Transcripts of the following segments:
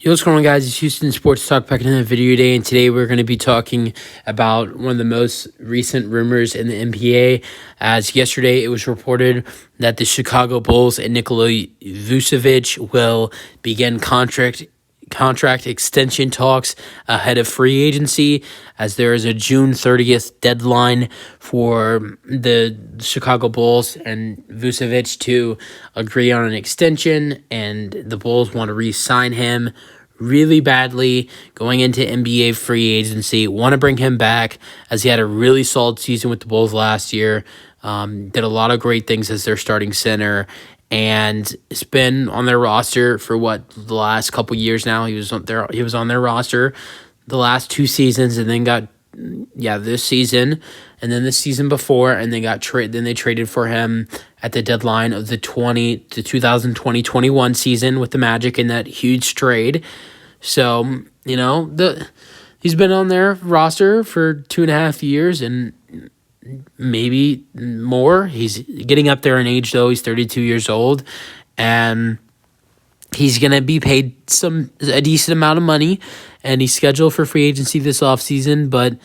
Yo, what's going on, guys? It's Houston Sports Talk back in the video today, and today we're going to be talking about one of the most recent rumors in the NBA. As yesterday, it was reported that the Chicago Bulls and Nikola Vucevic will begin contract extension talks ahead of free agency, as there is a June 30th deadline for the Chicago Bulls and Vucevic to agree on an extension, and the Bulls want to re-sign him really badly going into NBA free agency. Want to bring him back, as he had a really solid season with the Bulls last year. Did a lot of great things as their starting center, and it's been on their roster for the last couple years now. He was on their roster the last two seasons, and then got this season, and then the season before, and they traded for him at the deadline of the 2020-21 season with the Magic in that huge trade. So, he's been on their roster for 2.5 years and maybe more. He's getting up there in age, though. He's 32 years old, and he's going to be paid a decent amount of money, and he's scheduled for free agency this offseason, but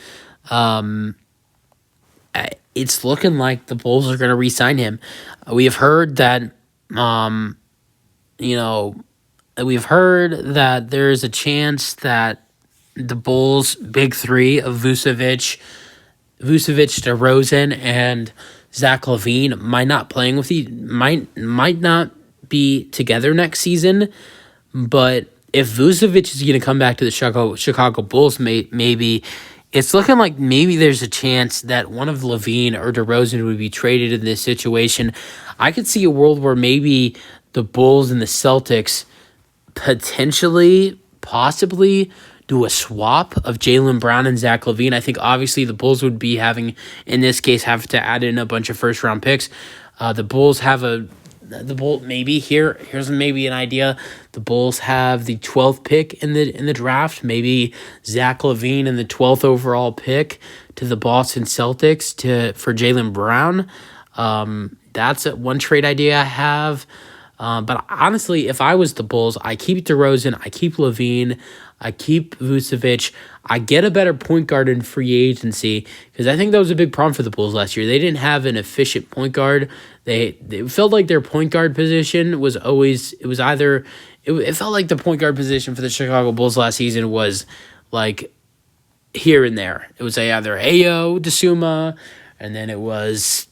it's looking like the Bulls are going to re-sign him. We have heard that, there's a chance that the Bulls' big three of Vucevic, DeRozan, and Zach LaVine might not be together next season. But if Vucevic is going to come back to the Chicago Bulls, maybe it's looking like maybe there's a chance that one of LaVine or DeRozan would be traded in this situation. I could see a world where maybe the Bulls and the Celtics possibly do a swap of Jaylen Brown and Zach LaVine. I think obviously the Bulls would be have to add in a bunch of first round picks. Here's maybe an idea. The Bulls have the 12th pick in the draft. Maybe Zach LaVine and the 12th overall pick to the Boston Celtics for Jaylen Brown. That's one trade idea I have. But honestly, if I was the Bulls, I keep DeRozan, I keep LaVine, I keep Vucevic. I get a better point guard in free agency, because I think that was a big problem for the Bulls last year. They didn't have an efficient point guard. They felt like their point guard position was always it felt like the point guard position for the Chicago Bulls last season was like here and there. It was either Ayo Dosunmu, and then it was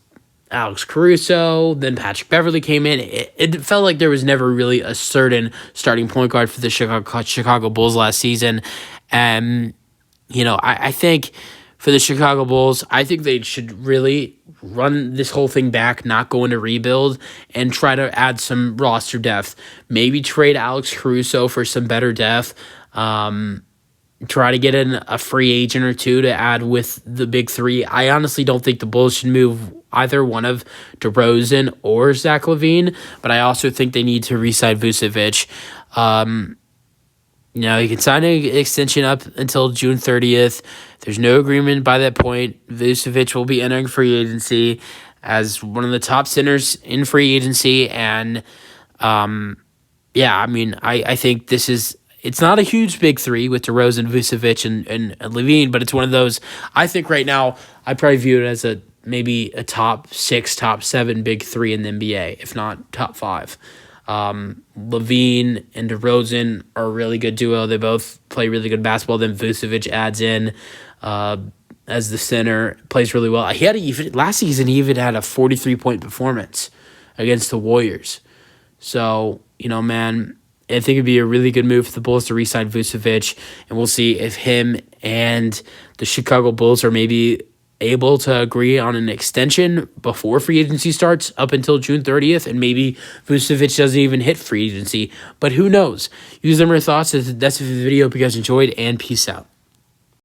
Alex Caruso, then Patrick Beverley came in. It felt like there was never really a certain starting point guard for the Chicago Bulls last season. And, I think for the Chicago Bulls, I think they should really run this whole thing back, not go into rebuild, and try to add some roster depth. Maybe trade Alex Caruso for some better depth. Try to get in a free agent or two to add with the big three. I honestly don't think the Bulls should move either one of DeRozan or Zach LaVine, but I also think they need to re-sign Vucevic. You can sign an extension up until June 30th. There's no agreement by that point. Vucevic will be entering free agency as one of the top centers in free agency, and I think it's not a huge big three with DeRozan, Vucevic, and LaVine, but it's one of those. I think right now I probably view it as maybe a top 6, top 7 big three in the NBA, if not top 5. LaVine and DeRozan are a really good duo. They both play really good basketball. Then Vucevic adds in as the center, plays really well. Last season he even had a 43-point performance against the Warriors. So, man, I think it'd be a really good move for the Bulls to re-sign Vucevic, and we'll see if him and the Chicago Bulls are maybe able to agree on an extension before free agency starts up until June 30th, and maybe Vucevic doesn't even hit free agency. But who knows? Use them your thoughts. That's the video. Hope you guys enjoyed, and peace out.